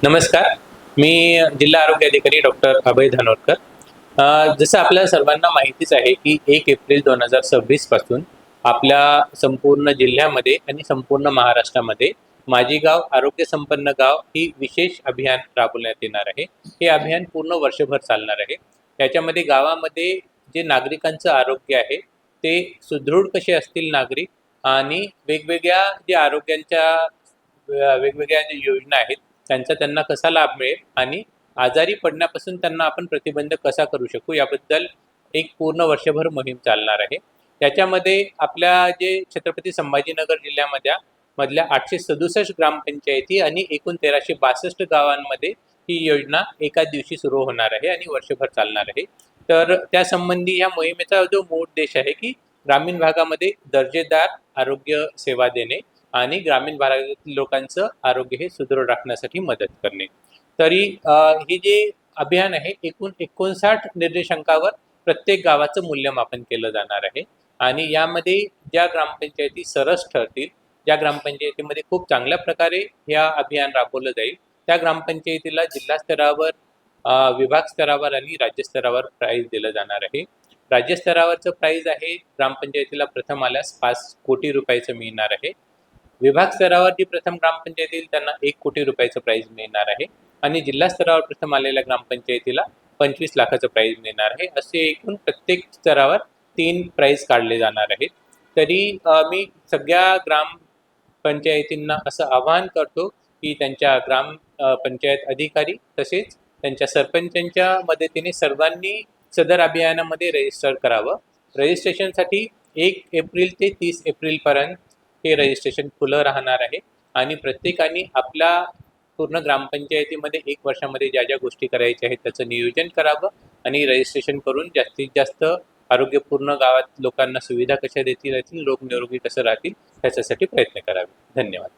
नमस्कार. मी जिल्हा आरोग्य अधिकारी डॉक्टर अभय धानोरकर. जसं आपल्या सर्वांना माहितीच आहे, की 1 एप्रिल 2026 पासून आपल्या संपूर्ण जिल्ह्यामध्ये आणि संपूर्ण महाराष्ट्रामध्ये माझी गाव आरोग्य संपन्न गाव ही विशेष अभियान राबवण्यात येणार आहे. हे अभियान पूर्ण वर्षभर चालणार आहे. त्याच्यामध्ये गावामध्ये जे नागरिकांचं आरोग्य आहे, ते सुदृढ कसे असतील नागरिक आणि वेगवेगळ्या जे आरोग्यांच्या वेगवेगळ्या ज्या योजना आहेत, त्यांचा त्यांना कसा लाभ मिळेल आणि आजारी पडण्यापासून त्यांना आपण प्रतिबंध कसा करू शकू याबद्दल एक पूर्ण वर्षभर मोहीम चालणार आहे. त्याच्यामध्ये आपल्या जे छत्रपती संभाजीनगर जिल्ह्यामध्ये मधल्या 867 ग्रामपंचायती आणि एकूण 1362 गावांमध्ये ही योजना एका दिवशी सुरू होणार आहे आणि वर्षभर चालणार आहे. तर त्यासंबंधी या मोहिमेचा जो मूळ उद्देश आहे, की ग्रामीण भागामध्ये दर्जेदार आरोग्य सेवा देणे आणि ग्रामीण भागातील लोकांचं आरोग्य हे सुदृढ राखण्यासाठी मदत करणे. तरी हे जे अभियान आहे एकूण 59 निर्देशांकावर प्रत्येक गावाचं मूल्यमापन केलं जाणार आहे आणि यामध्ये ज्या ग्रामपंचायती सरस ठरतील, ज्या ग्रामपंचायतीमध्ये खूप चांगल्या प्रकारे या अभियान राबवलं जाईल, त्या ग्रामपंचायतीला जिल्हा स्तरावर, विभाग स्तरावर आणि राज्य स्तरावर प्राईज दिलं जाणार आहे. राज्य स्तरावरचं प्राईज आहे ग्रामपंचायतीला प्रथम आल्यास 5 कोटी रुपयाचं मिळणार आहे. विभाग स्तरावर जी प्रथम ग्रामपंचायत येईल त्यांना 1 कोटी रुपयाचं प्राईज मिळणार आहे आणि जिल्हा स्तरावर प्रथम आलेल्या ग्रामपंचायतीला 25 लाखाचं प्राईज मिळणार आहे. असे एकूण प्रत्येक स्तरावर 3 प्राईज काढले जाणार आहेत. तरी मी सगळ्या ग्रामपंचायतींना असं आवाहन करतो की त्यांच्या पंचायत अधिकारी तसेच त्यांच्या सरपंचांच्या मदतीने सर्वांनी सदर अभियानामध्ये रजिस्टर करावं. रजिस्ट्रेशनसाठी 1 एप्रिल ते 30 एप्रिलपर्यंत हे रजिस्ट्रेशन खुलं राहणार आहे आणि प्रत्येकाने आपल्या पूर्ण ग्रामपंचायतीमध्ये 1 वर्षामध्ये ज्या ज्या गोष्टी करायच्या आहेत त्याचं नियोजन करावं आणि रजिस्ट्रेशन करून जास्तीत जास्त आरोग्यपूर्ण गावात लोकांना सुविधा कशा देता येतील, लोक निरोगी कसं राहतील, ह्याच्यासाठी प्रयत्न करावे. धन्यवाद.